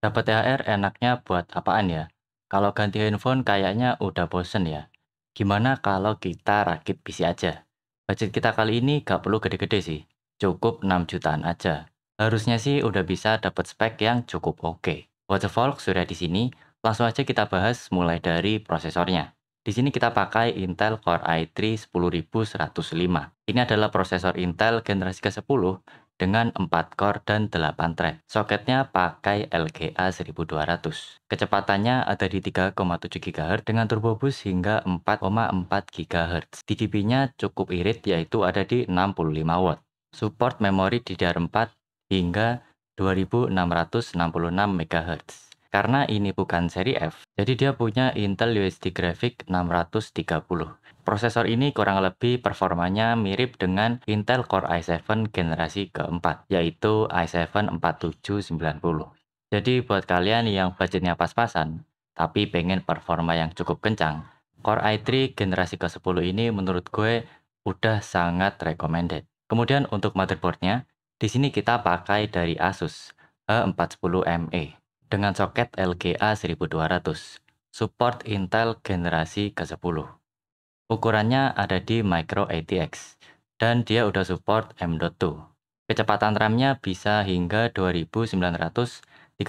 Dapat THR enaknya buat apaan ya? Kalau ganti handphone kayaknya udah bosen ya. Gimana kalau kita rakit PC aja? Budget kita kali ini gak perlu gede-gede sih. Cukup 6 jutaan aja. Harusnya sih udah bisa dapat spek yang cukup oke. Waterfall sudah di sini, langsung aja kita bahas mulai dari prosesornya. Di sini kita pakai Intel Core i3 10105. Ini adalah prosesor Intel generasi ke-10 dengan 4 core dan 8 thread. Soketnya pakai LGA 1200. Kecepatannya ada di 3,7 GHz dengan turbo boost hingga 4,4 GHz. DDP-nya cukup irit yaitu ada di 65 watt. Support memori DDR4 hingga 2666 MHz. Karena ini bukan seri F, jadi dia punya Intel USD Graphic 630. Prosesor ini kurang lebih performanya mirip dengan Intel Core i7 generasi keempat, yaitu i7 4790. Jadi buat kalian yang budgetnya pas-pasan, tapi pengen performa yang cukup kencang, Core i3 generasi ke-10 ini menurut gue udah sangat recommended. Kemudian untuk motherboardnya, di sini kita pakai dari Asus A410ME dengan soket LGA 1200. Support Intel generasi ke-10. Ukurannya ada di Micro ATX dan dia udah support M.2. Kecepatan RAM-nya bisa hingga 2933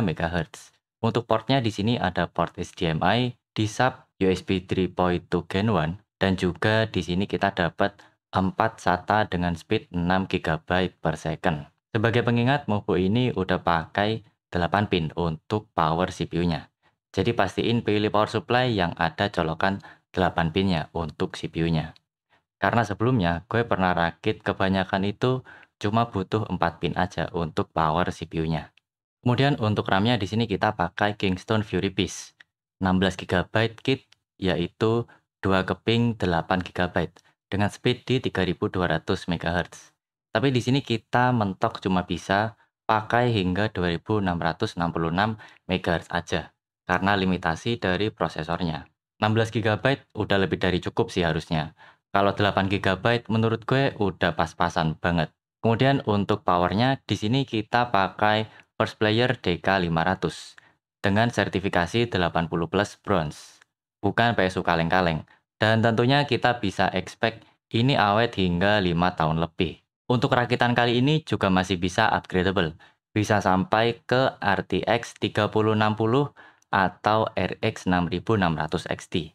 MHz. Untuk portnya di sini ada port HDMI, di-sub USB 3.2 Gen 1 dan juga di sini kita dapat 4 SATA dengan speed 6 GB per second. Sebagai pengingat, MOBO ini udah pakai 8 pin untuk power CPU-nya. Jadi pastiin pilih power supply yang ada colokan 8 pinnya untuk CPU-nya. Karena sebelumnya gue pernah rakit kebanyakan itu cuma butuh 4 pin aja untuk power CPU-nya. Kemudian untuk RAM-nya di sini kita pakai Kingston Fury Beast 16 GB kit yaitu 2 keping 8 GB dengan speed di 3200 MHz. Tapi di sini kita mentok cuma bisa pakai hingga 2666 MHz aja karena limitasi dari prosesornya. 16 GB udah lebih dari cukup sih harusnya. Kalau 8 GB menurut gue udah pas-pasan banget. Kemudian untuk powernya di sini kita pakai First Player DK500 dengan sertifikasi 80 plus bronze. Bukan PSU kaleng-kaleng. Dan tentunya kita bisa expect ini awet hingga 5 tahun lebih. Untuk rakitan kali ini juga masih bisa upgradable. Bisa sampai ke RTX 3060 atau RX 6600 XT.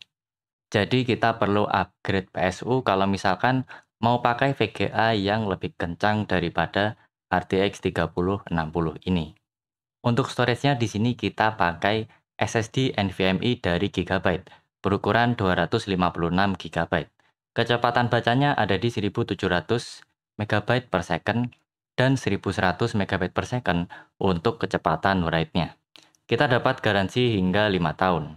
Jadi kita perlu upgrade PSU kalau misalkan mau pakai VGA yang lebih kencang daripada RTX 3060 ini. Untuk storage-nya di sini kita pakai SSD NVMe dari Gigabyte berukuran 256 GB. Kecepatan bacanya ada di 1700 MB per second dan 1100 MB per second untuk kecepatan write-nya. Kita dapat garansi hingga 5 tahun.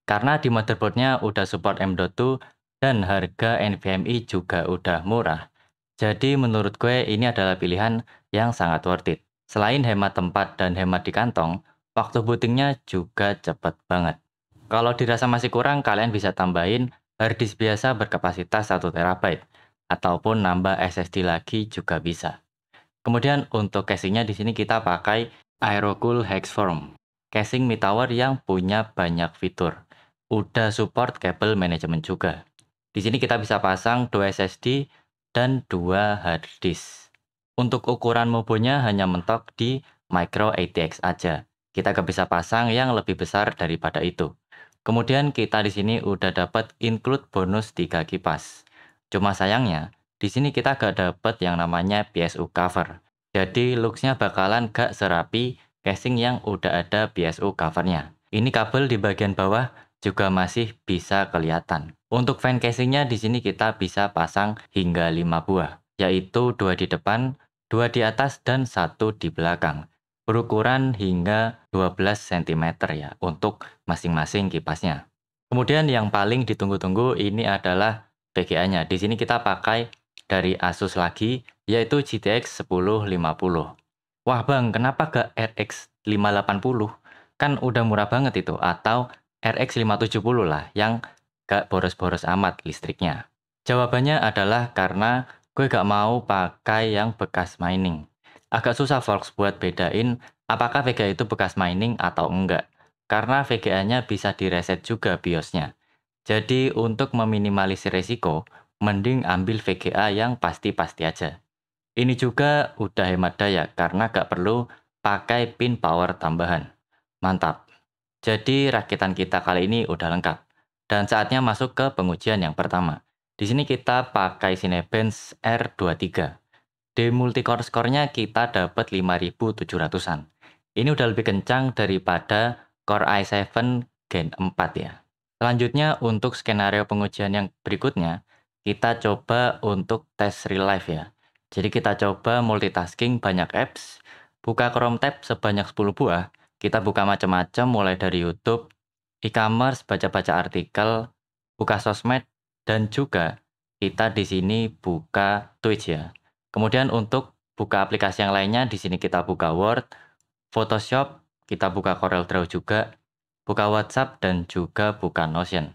Karena di motherboardnya udah support M.2 dan harga NVMe juga udah murah. Jadi menurut gue ini adalah pilihan yang sangat worth it. Selain hemat tempat dan hemat di kantong, waktu bootingnya juga cepet banget. Kalau dirasa masih kurang, kalian bisa tambahin harddisk biasa berkapasitas 1 TB ataupun nambah SSD lagi juga bisa. Kemudian untuk casingnya di sini kita pakai Aerocool Hexform. Casing mid tower yang punya banyak fitur. Udah support kabel manajemen juga. Di sini kita bisa pasang 2 SSD dan 2 hard disk. Untuk ukuran mobonya hanya mentok di Micro ATX aja. Kita gak bisa pasang yang lebih besar daripada itu. Kemudian kita di sini udah dapat include bonus 3 kipas. Cuma sayangnya, di sini kita gak dapat yang namanya PSU cover. Jadi looks-nya bakalan gak serapi casing yang udah ada PSU covernya. Ini kabel di bagian bawah juga masih bisa kelihatan. Untuk fan casingnya di sini kita bisa pasang hingga 5 buah, yaitu 2 di depan, 2 di atas, dan 1 di belakang. Berukuran hingga 12 cm ya untuk masing-masing kipasnya. Kemudian yang paling ditunggu-tunggu ini adalah VGA-nya. Di sini kita pakai dari Asus lagi, yaitu GTX 1050. Wah bang, kenapa gak RX 580? Kan udah murah banget itu, atau RX 570 lah, yang gak boros-boros amat listriknya. Jawabannya adalah karena gue gak mau pakai yang bekas mining. Agak susah Volks buat bedain Apakah VGA itu bekas mining atau enggak? Karena VGA-nya bisa direset juga BIOS-nya. Jadi untuk meminimalisir resiko, mending ambil VGA yang pasti-pasti aja. Ini juga udah hemat daya karena gak perlu pakai pin power tambahan. Mantap. Jadi rakitan kita kali ini udah lengkap. Dan saatnya masuk ke pengujian yang pertama. Di sini kita pakai Cinebench R23. Di multicore score-nya kita dapat 5700-an. Ini udah lebih kencang daripada Core i7 Gen 4 ya. Selanjutnya untuk skenario pengujian yang berikutnya, kita coba untuk tes real life ya. Jadi kita coba multitasking banyak apps, buka Chrome tab sebanyak 10 buah, kita buka macam-macam mulai dari YouTube, e-commerce, baca-baca artikel, buka sosmed, dan juga kita di sini buka Twitch ya. Kemudian untuk buka aplikasi yang lainnya, di sini kita buka Word, Photoshop, kita buka CorelDRAW juga, buka WhatsApp, dan juga buka Notion.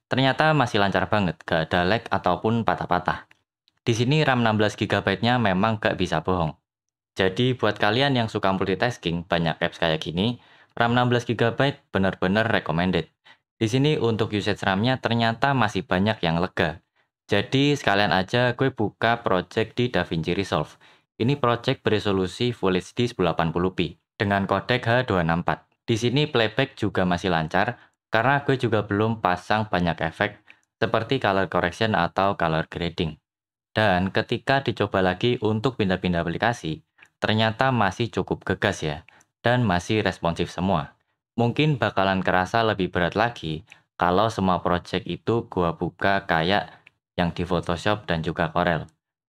Ternyata masih lancar banget, gak ada lag ataupun patah-patah. Di sini RAM 16 GB-nya memang gak bisa bohong. Jadi buat kalian yang suka multitasking, banyak apps kayak gini, RAM 16 GB benar-benar recommended. Di sini untuk usage RAM-nya ternyata masih banyak yang lega. Jadi sekalian aja gue buka project di DaVinci Resolve. Ini project beresolusi Full HD 1080p dengan kodek H264. Di sini playback juga masih lancar karena gue juga belum pasang banyak efek seperti color correction atau color grading. Dan ketika dicoba lagi untuk pindah-pindah aplikasi, ternyata masih cukup gegas ya, dan masih responsif semua. Mungkin bakalan kerasa lebih berat lagi kalau semua project itu gua buka kayak yang di Photoshop dan juga Corel.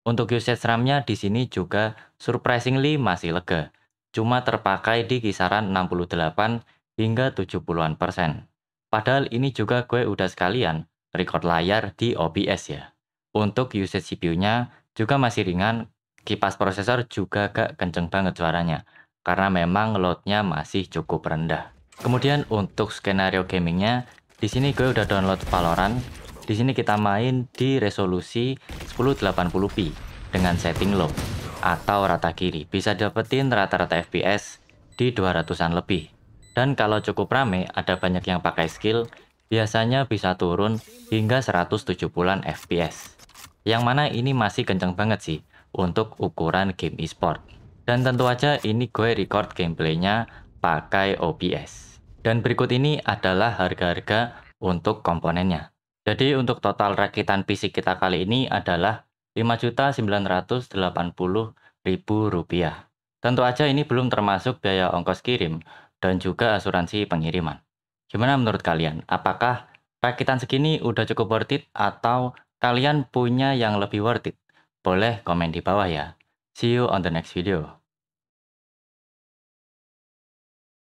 Untuk usage RAM-nya di sini juga surprisingly masih lega, cuma terpakai di kisaran 68 hingga 70-an%. Padahal ini juga gue udah sekalian record layar di OBS ya. Untuk usage CPU-nya juga masih ringan, kipas prosesor juga gak kenceng banget suaranya, karena memang load-nya masih cukup rendah. Kemudian untuk skenario gamingnya, di sini gue udah download Valorant. Di sini kita main di resolusi 1080p dengan setting low atau rata kiri. Bisa dapetin rata-rata FPS di 200-an lebih. Dan kalau cukup rame, ada banyak yang pakai skill, biasanya bisa turun hingga 170-an FPS. Yang mana ini masih kenceng banget sih untuk ukuran game e-sport. Dan tentu aja ini gue record gameplaynya pakai OBS. Dan berikut ini adalah harga-harga untuk komponennya. Jadi untuk total rakitan PC kita kali ini adalah Rp5.980.000. Tentu aja ini belum termasuk biaya ongkos kirim dan juga asuransi pengiriman. Gimana menurut kalian? Apakah rakitan segini udah cukup worth it atau kalian punya yang lebih worth it? Boleh komen di bawah ya. See you on the next video.